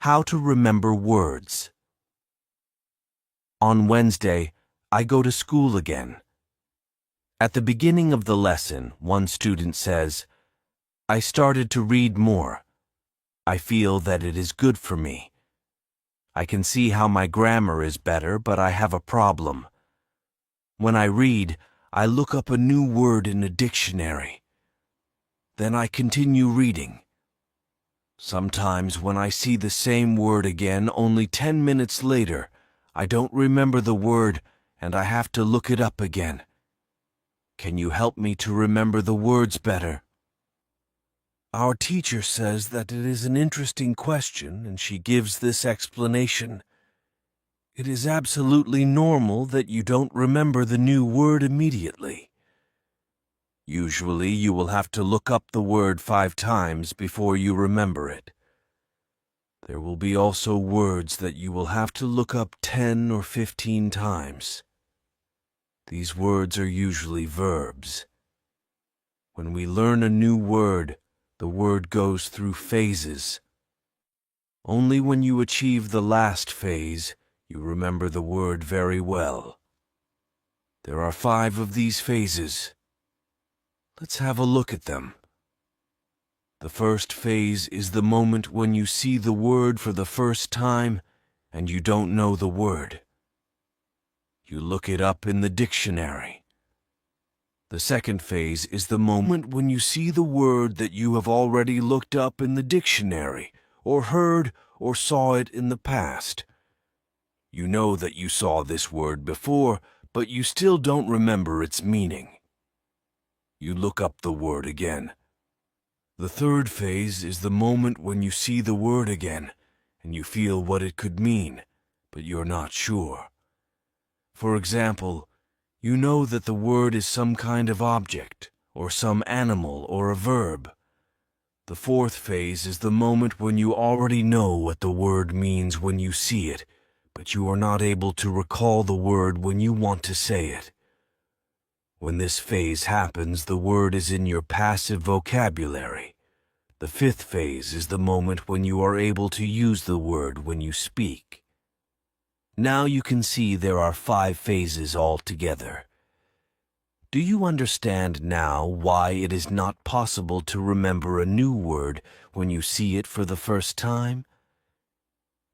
How to remember words. On Wednesday, I go to school again. At the beginning of the lesson, one student says, "I started to read more. I feel that it is good for me. I can see how my grammar is better, but I have a problem. When I read, I look up a new word in a dictionary. Then I continue reading. Sometimes when I see the same word again only 10 minutes later, I don't remember the word and I have to look it up again. Can you help me to remember the words better?" Our teacher says that it is an interesting question and she gives this explanation. It is absolutely normal that you don't remember the new word immediately. Usually you will have to look up the word 5 times before you remember it. There will be also words that you will have to look up 10 or 15 times. These words are usually verbs. When we learn a new word, the word goes through phases. Only when you achieve the last phase, you remember the word very well. There are 5 of these phases. Let's have a look at them. The first phase is the moment when you see the word for the first time and you don't know the word. You look it up in the dictionary. The second phase is the moment when you see the word that you have already looked up in the dictionary, or heard or saw it in the past. You know that you saw this word before, but you still don't remember its meaning. You look up the word again. The third phase is the moment when you see the word again, and you feel what it could mean, but you're not sure. For example, you know that the word is some kind of object, or some animal, or a verb. The fourth phase is the moment when you already know what the word means when you see it, but you are not able to recall the word when you want to say it. When this phase happens, the word is in your passive vocabulary. The fifth phase is the moment when you are able to use the word when you speak. Now you can see there are 5 phases altogether. Do you understand now why it is not possible to remember a new word when you see it for the first time?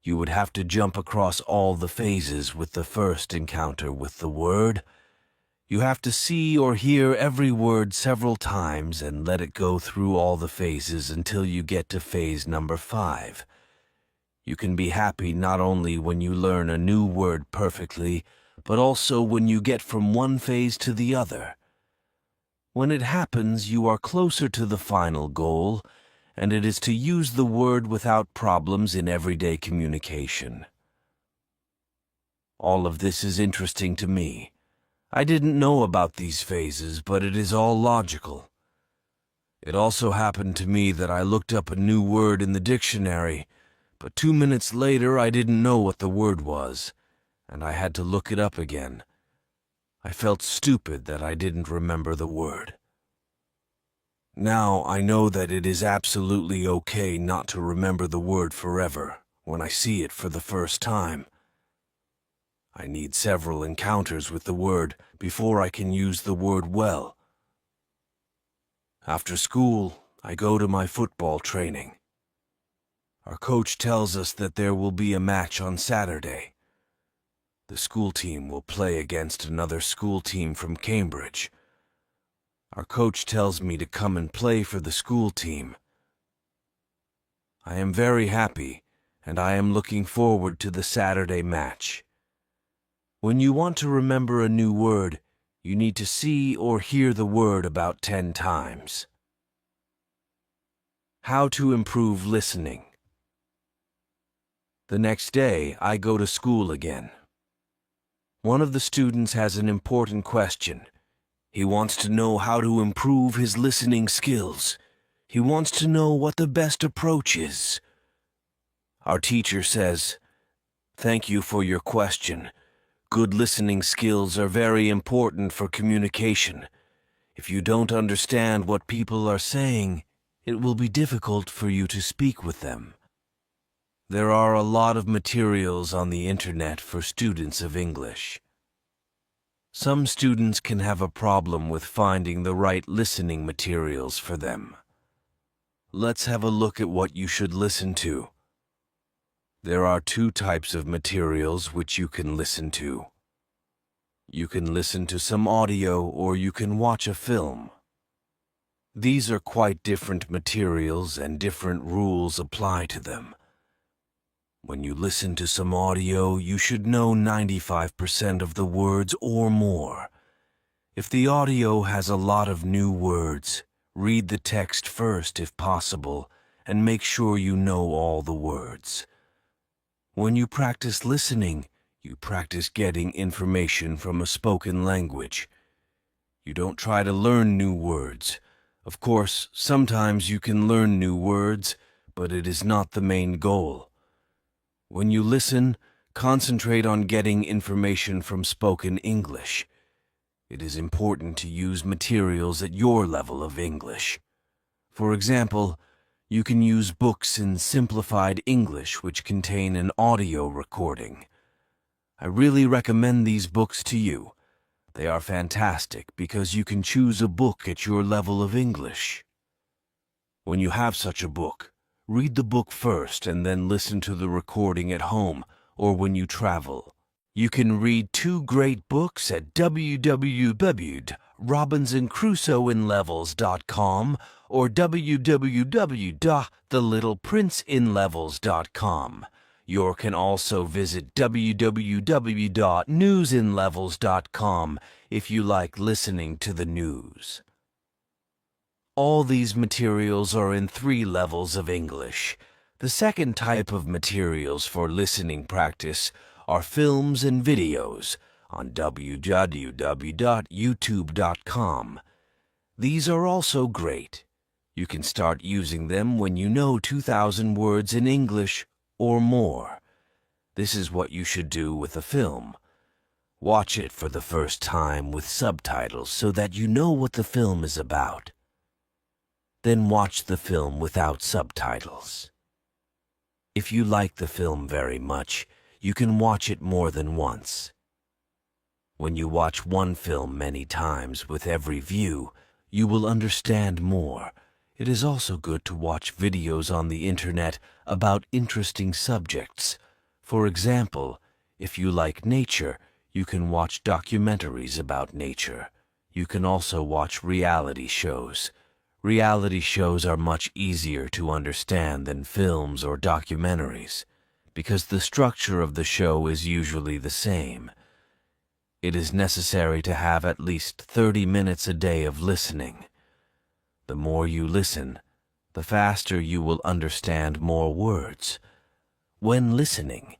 You would have to jump across all the phases with the first encounter with the word. You have to see or hear every word several times and let it go through all the phases until you get to phase number 5. You can be happy not only when you learn a new word perfectly, but also when you get from one phase to the other. When it happens, you are closer to the final goal, and it is to use the word without problems in everyday communication. All of this is interesting to me. I didn't know about these phases, but it is all logical. It also happened to me that I looked up a new word in the dictionary, but 2 minutes later I didn't know what the word was, and I had to look it up again. I felt stupid that I didn't remember the word. Now I know that it is absolutely okay not to remember the word forever when I see it for the first time. I need several encounters with the word before I can use the word well. After school, I go to my football training. Our coach tells us that there will be a match on Saturday. The school team will play against another school team from Cambridge. Our coach tells me to come and play for the school team. I am very happy, and I am looking forward to the Saturday match. When you want to remember a new word, you need to see or hear the word about 10 times. How to improve listening. The next day, I go to school again. One of the students has an important question. He wants to know how to improve his listening skills. He wants to know what the best approach is. Our teacher says, "Thank you for your question. Good listening skills are very important for communication. If you don't understand what people are saying, it will be difficult for you to speak with them." There are a lot of materials on the internet for students of English. Some students can have a problem with finding the right listening materials for them. Let's have a look at what you should listen to. There are two types of materials which you can listen to. You can listen to some audio or you can watch a film. These are quite different materials and different rules apply to them. When you listen to some audio, you should know 95% of the words or more. If the audio has a lot of new words, read the text first if possible, and make sure you know all the words. When you practice listening, you practice getting information from a spoken language. You don't try to learn new words. Of course, sometimes you can learn new words, but it is not the main goal. When you listen, concentrate on getting information from spoken English. It is important to use materials at your level of English. For example, you can use books in simplified English which contain an audio recording. I really recommend these books to you. They are fantastic because you can choose a book at your level of English. When you have such a book, read the book first and then listen to the recording at home or when you travel. You can read two great books at www.robinsonCrusoeinlevels.com or www.thelittleprinceinlevels.com. You can also visit www.newsinlevels.com if you like listening to the news. All these materials are in 3 levels of English. The second type of materials for listening practice are films and videos on www.youtube.com. These are also great. You can start using them when you know 2,000 words in English or more. This is what you should do with a film. Watch it for the first time with subtitles so that you know what the film is about. Then watch the film without subtitles. If you like the film very much, you can watch it more than once. When you watch one film many times with every view, you will understand more. It is also good to watch videos on the internet about interesting subjects. For example, if you like nature, you can watch documentaries about nature. You can also watch reality shows. Reality shows are much easier to understand than films or documentaries, because the structure of the show is usually the same. It is necessary to have at least 30 minutes a day of listening. The more you listen, the faster you will understand more words. When listening,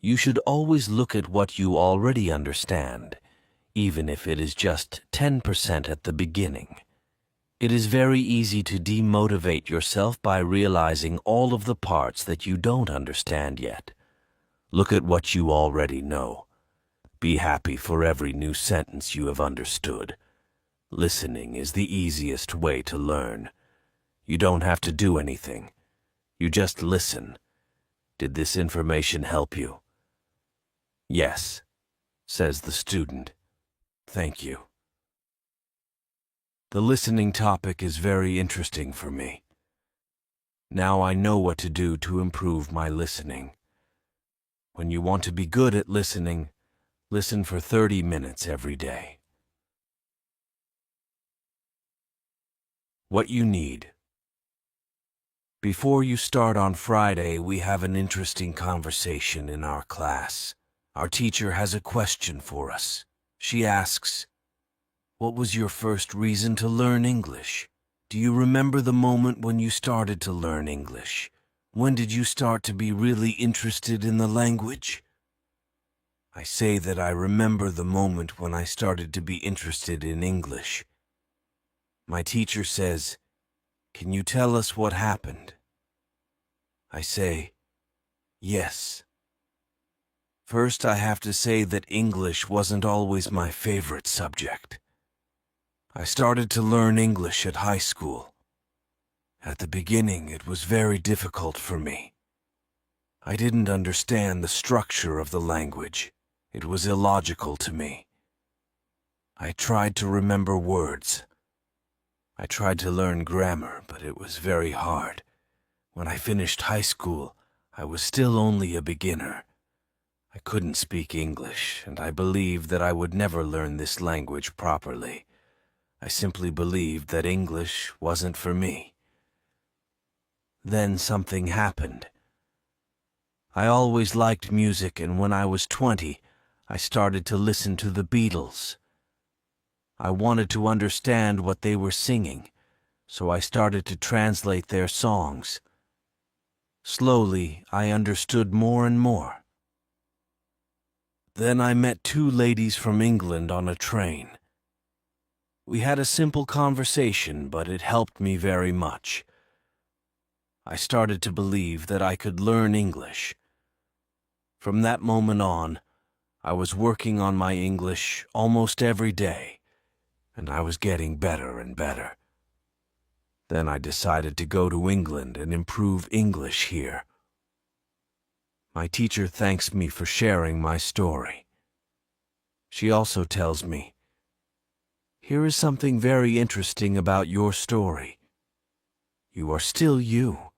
you should always look at what you already understand, even if it is just 10% at the beginning. It is very easy to demotivate yourself by realizing all of the parts that you don't understand yet. Look at what you already know. Be happy for every new sentence you have understood. Listening is the easiest way to learn. You don't have to do anything. You just listen. Did this information help you? Yes, says the student. Thank you. The listening topic is very interesting for me. Now I know what to do to improve my listening. When you want to be good at listening, listen for 30 minutes every day. What you need. Before you start on Friday, we have an interesting conversation in our class. Our teacher has a question for us. She asks, "What was your first reason to learn English? Do you remember the moment when you started to learn English? When did you start to be really interested in the language?" I say that I remember the moment when I started to be interested in English. My teacher says, "Can you tell us what happened?" I say, "Yes." First, I have to say that English wasn't always my favorite subject. I started to learn English at high school. At the beginning, it was very difficult for me. I didn't understand the structure of the language. It was illogical to me. I tried to remember words. I tried to learn grammar, but it was very hard. When I finished high school, I was still only a beginner. I couldn't speak English, and I believed that I would never learn this language properly. I simply believed that English wasn't for me. Then something happened. I always liked music, and when I was 20, I started to listen to the Beatles. I wanted to understand what they were singing, so I started to translate their songs. Slowly, I understood more and more. Then I met two ladies from England on a train. We had a simple conversation, but it helped me very much. I started to believe that I could learn English. From that moment on, I was working on my English almost every day, and I was getting better and better. Then I decided to go to England and improve English here. My teacher thanks me for sharing my story. She also tells me, "Here is something very interesting about your story. You are still you.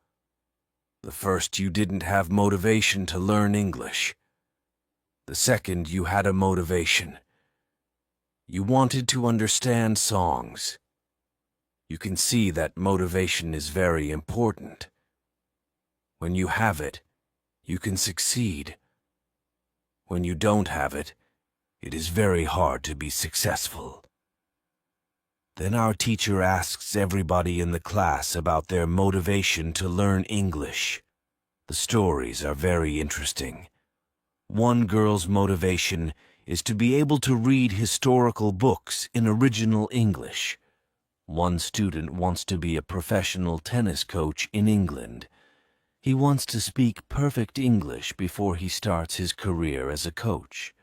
The first, you didn't have motivation to learn English. The second, you had a motivation. You wanted to understand songs. You can see that motivation is very important. When you have it, you can succeed. When you don't have it, it is very hard to be successful." Then our teacher asks everybody in the class about their motivation to learn English. The stories are very interesting. One girl's motivation is to be able to read historical books in original English. One student wants to be a professional tennis coach in England. He wants to speak perfect English before he starts his career as a coach.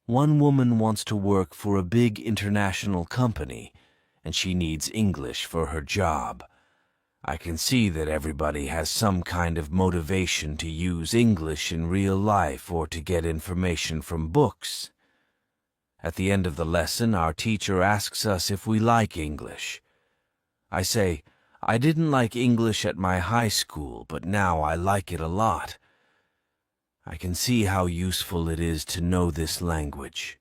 One woman wants to work for a big international company, and she needs English for her job. I can see that everybody has some kind of motivation to use English in real life or to get information from books. At the end of the lesson, our teacher asks us if we like English. I say, I didn't like English at my high school, but now I like it a lot. I can see how useful it is to know this language.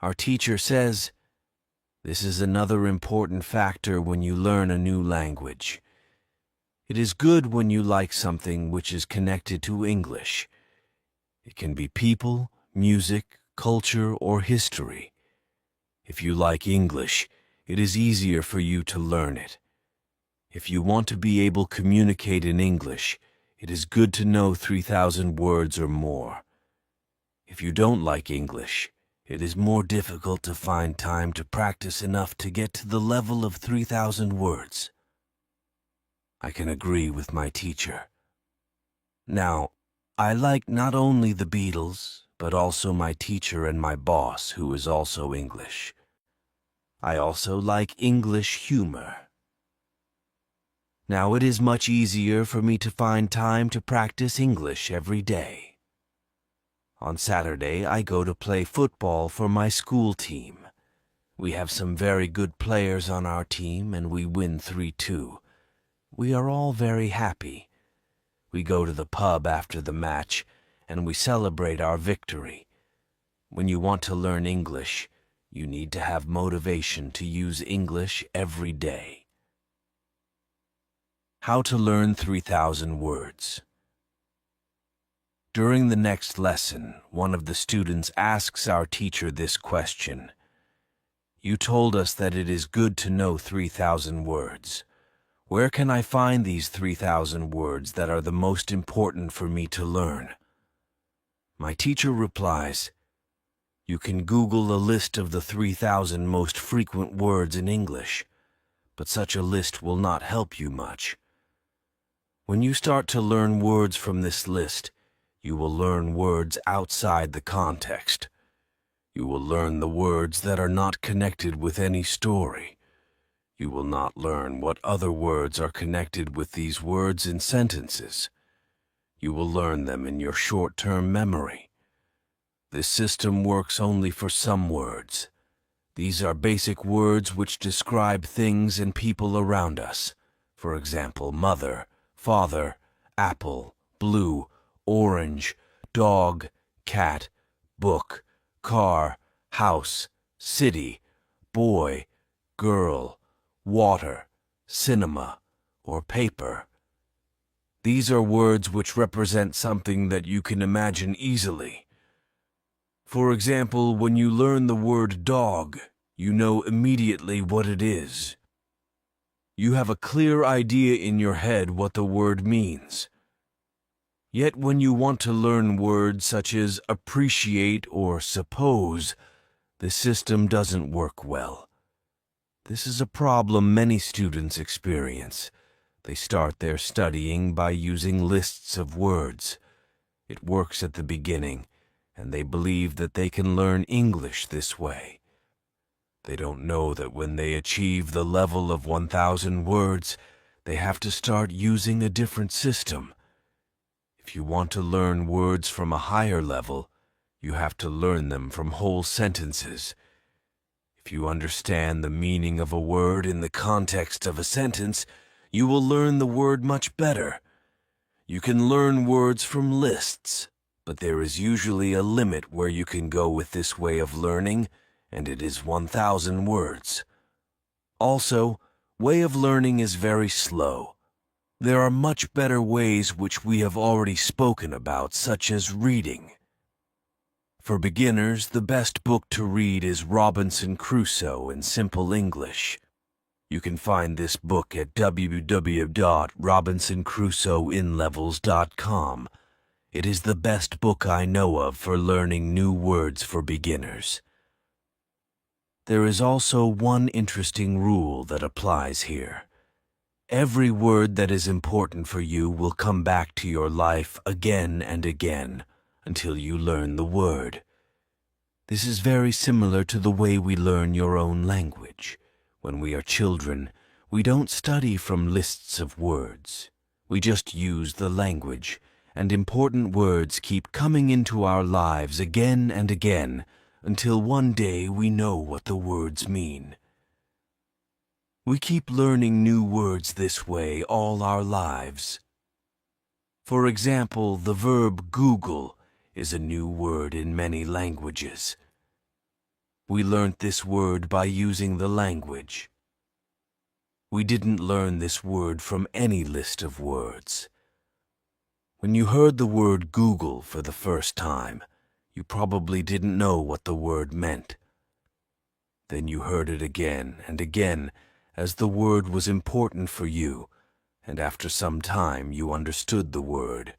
Our teacher says, "This is another important factor when you learn a new language. It is good when you like something which is connected to English. It can be people, music, culture, or history. If you like English, it is easier for you to learn it. If you want to be able to communicate in English, it is good to know 3,000 words or more. If you don't like English, it is more difficult to find time to practice enough to get to the level of 3,000 words." I can agree with my teacher. Now, I like not only the Beatles, but also my teacher and my boss, who is also English. I also like English humor. Now it is much easier for me to find time to practice English every day. On Saturday, I go to play football for my school team. We have some very good players on our team, and we win 3-2. We are all very happy. We go to the pub after the match, and we celebrate our victory. When you want to learn English, you need to have motivation to use English every day. How to learn 3,000 words. During the next lesson, one of the students asks our teacher this question. "You told us that it is good to know 3,000 words. Where can I find these 3,000 words that are the most important for me to learn?" My teacher replies, "You can Google a list of the 3,000 most frequent words in English, but such a list will not help you much. When you start to learn words from this list, you will learn words outside the context. You will learn the words that are not connected with any story. You will not learn what other words are connected with these words in sentences. You will learn them in your short-term memory. This system works only for some words. These are basic words which describe things and people around us. For example, mother, father, apple, blue, orange, dog, cat, book, car, house, city, boy, girl, water, cinema, or paper. These are words which represent something that you can imagine easily. For example, when you learn the word dog, you know immediately what it is. You have a clear idea in your head what the word means. Yet when you want to learn words such as appreciate or suppose, the system doesn't work well. This is a problem many students experience. They start their studying by using lists of words. It works at the beginning, and they believe that they can learn English this way. They don't know that when they achieve the level of 1,000 words, they have to start using a different system. If you want to learn words from a higher level, you have to learn them from whole sentences. If you understand the meaning of a word in the context of a sentence, you will learn the word much better. You can learn words from lists, but there is usually a limit where you can go with this way of learning, and it is 1,000 words. Also, way of learning is very slow. There are much better ways which we have already spoken about, such as reading. For beginners, the best book to read is Robinson Crusoe in Simple English. You can find this book at www.robinsoncrusoeinlevels.com. It is the best book I know of for learning new words for beginners. There is also one interesting rule that applies here. Every word that is important for you will come back to your life again and again until you learn the word. This is very similar to the way we learn your own language. When we are children, we don't study from lists of words. We just use the language, and important words keep coming into our lives again and again until one day we know what the words mean. We keep learning new words this way all our lives. For example, the verb Google is a new word in many languages. We learnt this word by using the language. We didn't learn this word from any list of words. When you heard the word Google for the first time, you probably didn't know what the word meant. Then you heard it again and again as the word was important for you, and after some time you understood the word.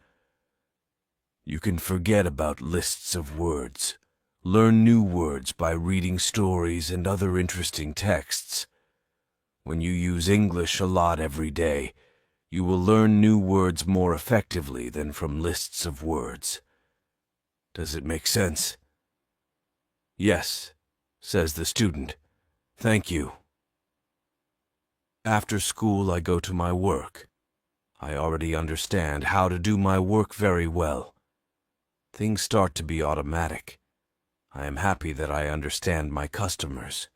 You can forget about lists of words. Learn new words by reading stories and other interesting texts. When you use English a lot every day, you will learn new words more effectively than from lists of words. Does it make sense? Yes, says the student. Thank you. After school, I go to my work. I already understand how to do my work very well. Things start to be automatic. I am happy that I understand my customers.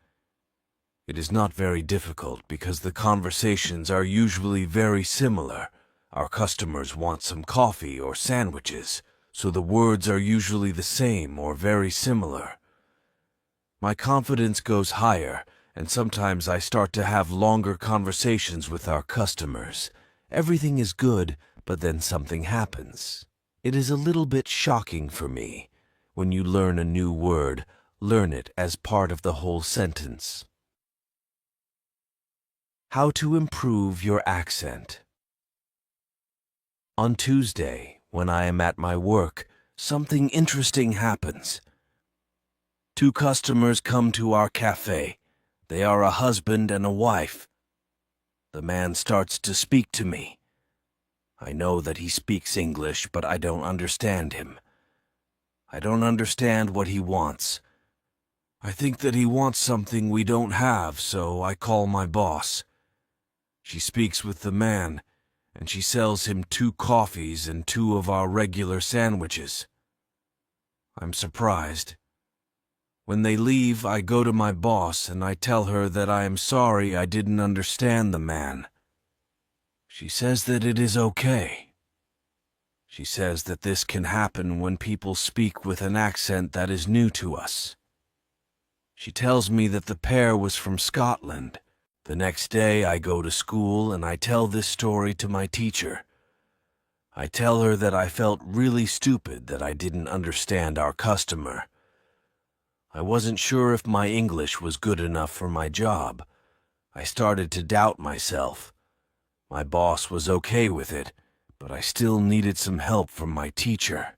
It is not very difficult because the conversations are usually very similar. Our customers want some coffee or sandwiches, so the words are usually the same or very similar. My confidence goes higher, and sometimes I start to have longer conversations with our customers. Everything is good, but then something happens. It is a little bit shocking for me. When you learn a new word, learn it as part of the whole sentence. How to improve your accent. On Tuesday, when I am at my work, something interesting happens. 2 customers come to our cafe. They are a husband and a wife. The man starts to speak to me. I know that he speaks English, but I don't understand him. I don't understand what he wants. I think that he wants something we don't have, so I call my boss. She speaks with the man, and she sells him 2 coffees and 2 of our regular sandwiches. I'm surprised. When they leave, I go to my boss and I tell her that I am sorry I didn't understand the man. She says that it is okay. She says that this can happen when people speak with an accent that is new to us. She tells me that the pair was from Scotland. The next day I go to school and I tell this story to my teacher. I tell her that I felt really stupid that I didn't understand our customer. I wasn't sure if my English was good enough for my job. I started to doubt myself. My boss was okay with it, but I still needed some help from my teacher.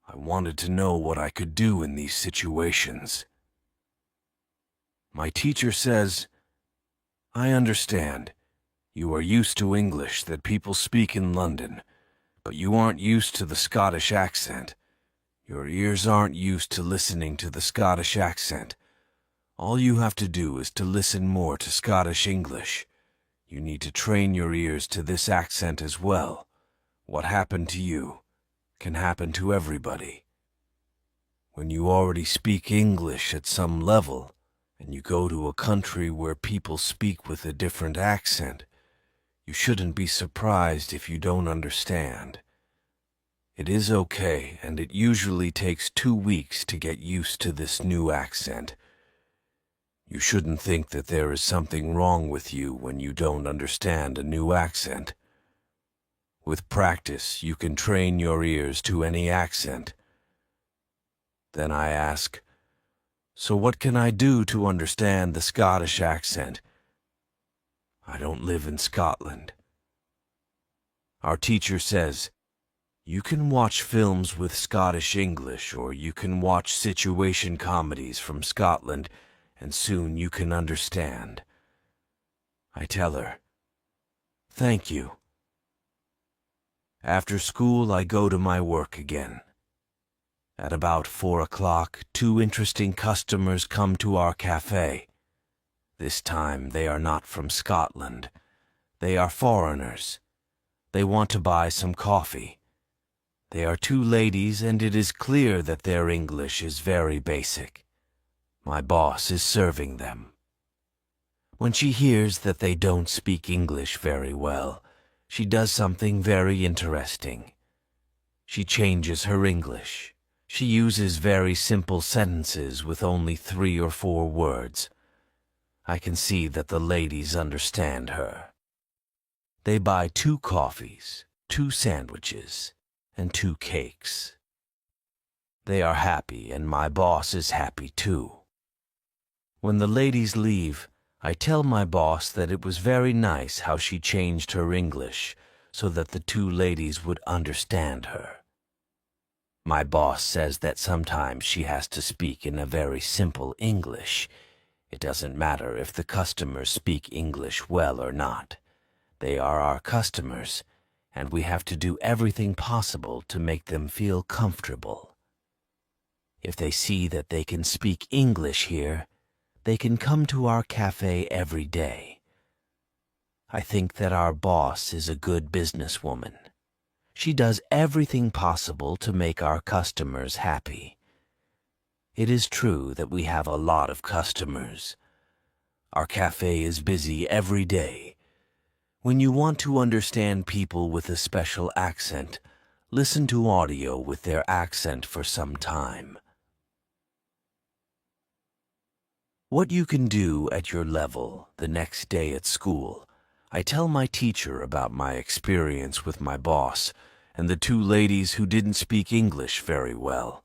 I wanted to know what I could do in these situations. My teacher says, "I understand. You are used to English that people speak in London, but you aren't used to the Scottish accent. Your ears aren't used to listening to the Scottish accent. All you have to do is to listen more to Scottish English. You need to train your ears to this accent as well. What happened to you can happen to everybody. When you already speak English at some level, and you go to a country where people speak with a different accent, you shouldn't be surprised if you don't understand. It is okay, and it usually takes 2 weeks to get used to this new accent. You shouldn't think that there is something wrong with you when you don't understand a new accent. With practice, you can train your ears to any accent." Then I ask, "So what can I do to understand the Scottish accent? I don't live in Scotland." Our teacher says, "You can watch films with Scottish English, or you can watch situation comedies from Scotland, and soon you can understand." I tell her, "Thank you." After school, I go to my work again. At about 4 o'clock, 2 interesting customers come to our cafe. This time, they are not from Scotland. They are foreigners. They want to buy some coffee. They are 2 ladies, and it is clear that their English is very basic. My boss is serving them. When she hears that they don't speak English very well, she does something very interesting. She changes her English. She uses very simple sentences with only 3 or 4 words. I can see that the ladies understand her. They buy 2 coffees, 2 sandwiches, and 2 cakes. They are happy, and my boss is happy too. When the ladies leave, I tell my boss that it was very nice how she changed her English so that the 2 ladies would understand her. My boss says that sometimes she has to speak in a very simple English. It doesn't matter if the customers speak English well or not. They are our customers, and we have to do everything possible to make them feel comfortable. If they see that they can speak English here, they can come to our cafe every day. I think that our boss is a good businesswoman. She does everything possible to make our customers happy. It is true that we have a lot of customers. Our cafe is busy every day. When you want to understand people with a special accent, listen to audio with their accent for some time. What you can do at your level the next day at school. I tell my teacher about my experience with my boss and the 2 ladies who didn't speak English very well.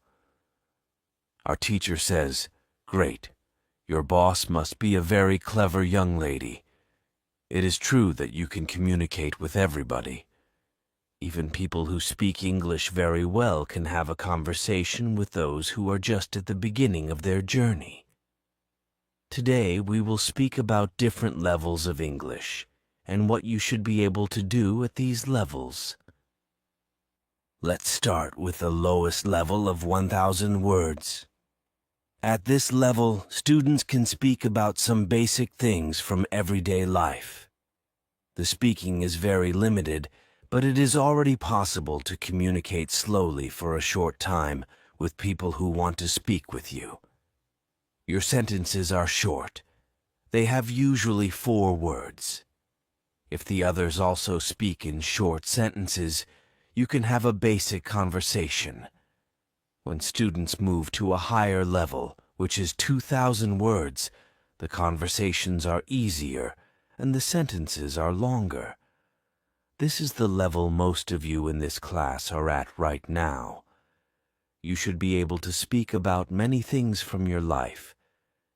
Our teacher says, "Great. Your boss must be a very clever young lady. It is true that you can communicate with everybody. Even people who speak English very well can have a conversation with those who are just at the beginning of their journey." Today we will speak about different levels of English and what you should be able to do at these levels. Let's start with the lowest level of 1,000 words. At this level, students can speak about some basic things from everyday life. The speaking is very limited, but it is already possible to communicate slowly for a short time with people who want to speak with you. Your sentences are short. They have usually 4 words. If the others also speak in short sentences, you can have a basic conversation. When students move to a higher level, which is 2,000 words, the conversations are easier and the sentences are longer. This is the level most of you in this class are at right now. You should be able to speak about many things from your life.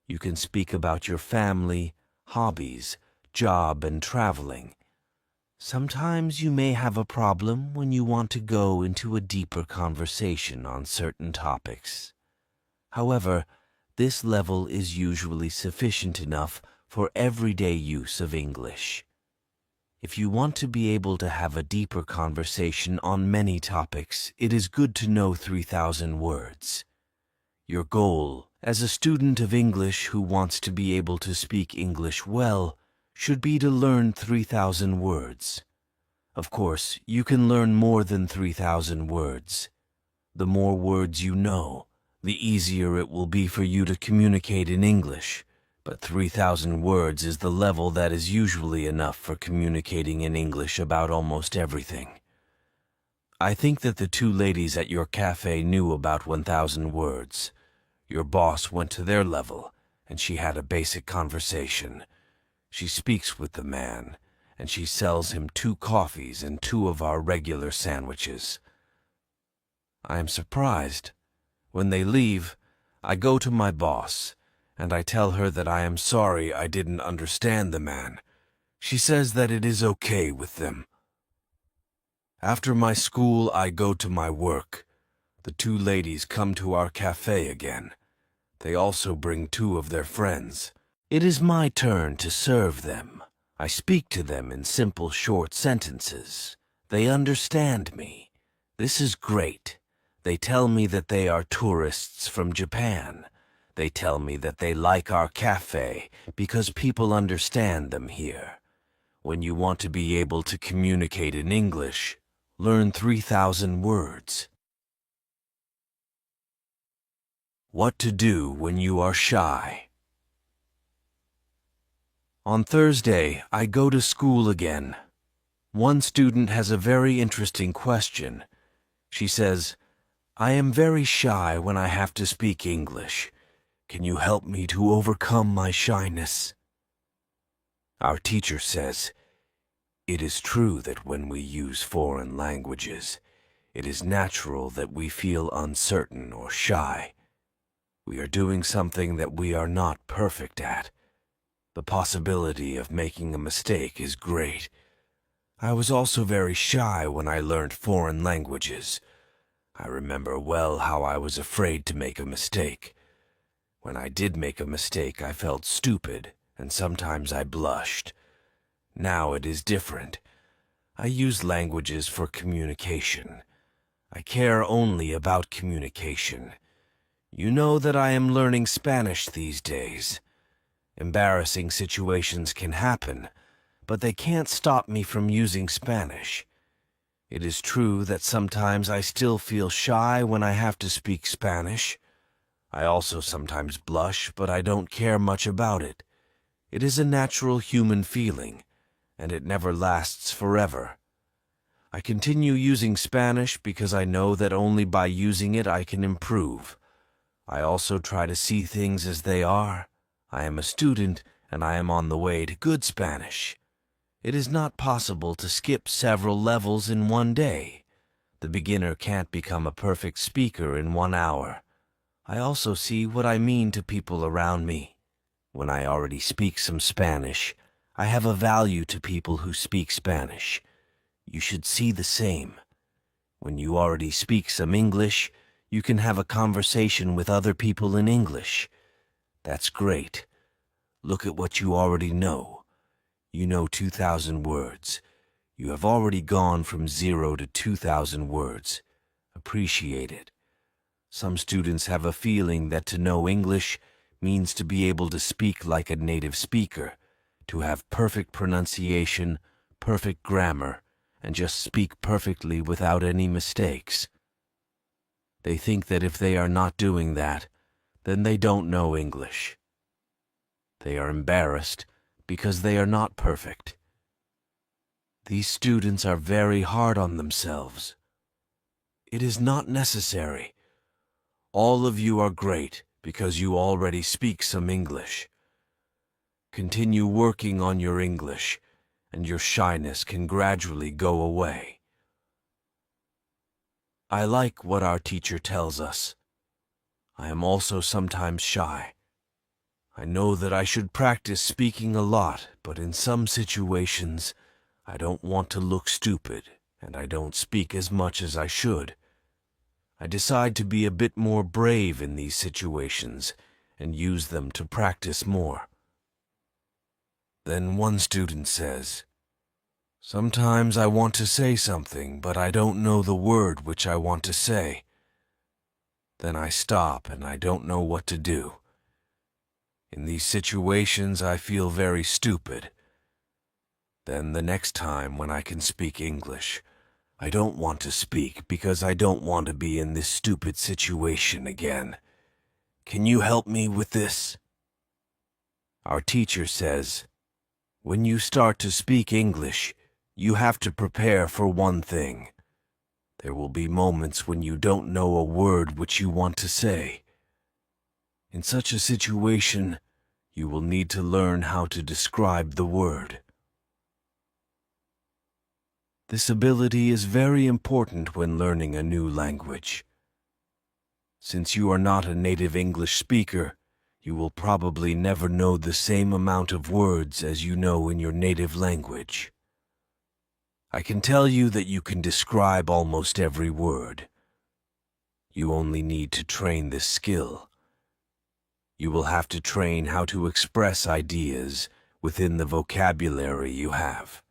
You can speak about your family, hobbies, job, and traveling. Sometimes you may have a problem when you want to go into a deeper conversation on certain topics. However, this level is usually sufficient enough for everyday use of English. If you want to be able to have a deeper conversation on many topics, it is good to know 3,000 words. Your goal, as a student of English who wants to be able to speak English well, should be to learn 3,000 words. Of course, you can learn more than 3,000 words. The more words you know, the easier it will be for you to communicate in English, but 3,000 words is the level that is usually enough for communicating in English about almost everything. I think that the 2 ladies at your cafe knew about 1,000 words. Your boss went to their level, and she had a basic conversation. She speaks with the man, and she sells him 2 coffees and 2 of our regular sandwiches. I am surprised. When they leave, I go to my boss, and I tell her that I am sorry I didn't understand the man. She says that it is okay with them. After my school, I go to my work. The 2 ladies come to our cafe again. They also bring 2 of their friends. It is my turn to serve them. I speak to them in simple, short sentences. They understand me. This is great. They tell me that they are tourists from Japan. They tell me that they like our cafe because people understand them here. When you want to be able to communicate in English, learn 3,000 words. What to do when you are shy. On Thursday, I go to school again. One student has a very interesting question. She says, "I am very shy when I have to speak English. Can you help me to overcome my shyness?" Our teacher says, "It is true that when we use foreign languages, it is natural that we feel uncertain or shy. We are doing something that we are not perfect at. The possibility of making a mistake is great. I was also very shy when I learned foreign languages. I remember well how I was afraid to make a mistake. When I did make a mistake, I felt stupid, and sometimes I blushed. Now it is different. I use languages for communication. I care only about communication. You know that I am learning Spanish these days. Embarrassing situations can happen, but they can't stop me from using Spanish. It is true that sometimes I still feel shy when I have to speak Spanish. I also sometimes blush, but I don't care much about it. It is a natural human feeling, and it never lasts forever. I continue using Spanish because I know that only by using it I can improve. I also try to see things as they are. I am a student, and I am on the way to good Spanish. It is not possible to skip several levels in one day. The beginner can't become a perfect speaker in 1 hour. I also see what I mean to people around me. When I already speak some Spanish, I have a value to people who speak Spanish. You should see the same. When you already speak some English, you can have a conversation with other people in English. That's great. Look at what you already know. You know 2,000 words. You have already gone from 0 to 2,000 words. Appreciate it. Some students have a feeling that to know English means to be able to speak like a native speaker, to have perfect pronunciation, perfect grammar and just speak perfectly without any mistakes. They think that if they are not doing that, then they don't know English. They are embarrassed because they are not perfect. These students are very hard on themselves. It is not necessary. All of you are great because you already speak some English. Continue working on your English, and your shyness can gradually go away. I like what our teacher tells us. I am also sometimes shy. I know that I should practice speaking a lot, but in some situations, I don't want to look stupid, and I don't speak as much as I should. I decide to be a bit more brave in these situations and use them to practice more. Then one student says, "Sometimes I want to say something, but I don't know the word which I want to say. Then I stop and I don't know what to do. In these situations, I feel very stupid. Then the next time when I can speak English, I don't want to speak because I don't want to be in this stupid situation again. Can you help me with this?" Our teacher says, "When you start to speak English, you have to prepare for one thing. There will be moments when you don't know a word which you want to say. In such a situation, you will need to learn how to describe the word." This ability is very important when learning a new language. Since you are not a native English speaker, you will probably never know the same amount of words as you know in your native language. I can tell you that you can describe almost every word. You only need to train this skill. You will have to train how to express ideas within the vocabulary you have.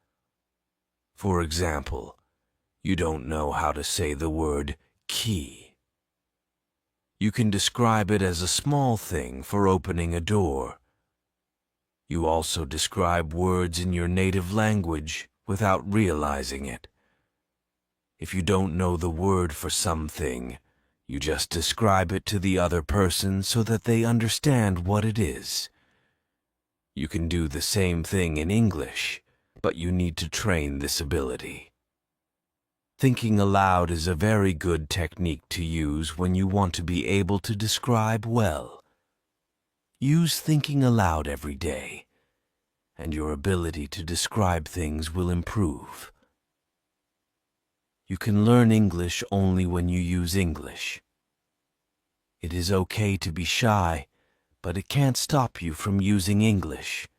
For example, you don't know how to say the word key. You can describe it as a small thing for opening a door. You also describe words in your native language without realizing it. If you don't know the word for something, you just describe it to the other person so that they understand what it is. You can do the same thing in English, but you need to train this ability. Thinking aloud is a very good technique to use when you want to be able to describe well. Use thinking aloud every day, and your ability to describe things will improve. You can learn English only when you use English. It is okay to be shy, but it can't stop you from using English.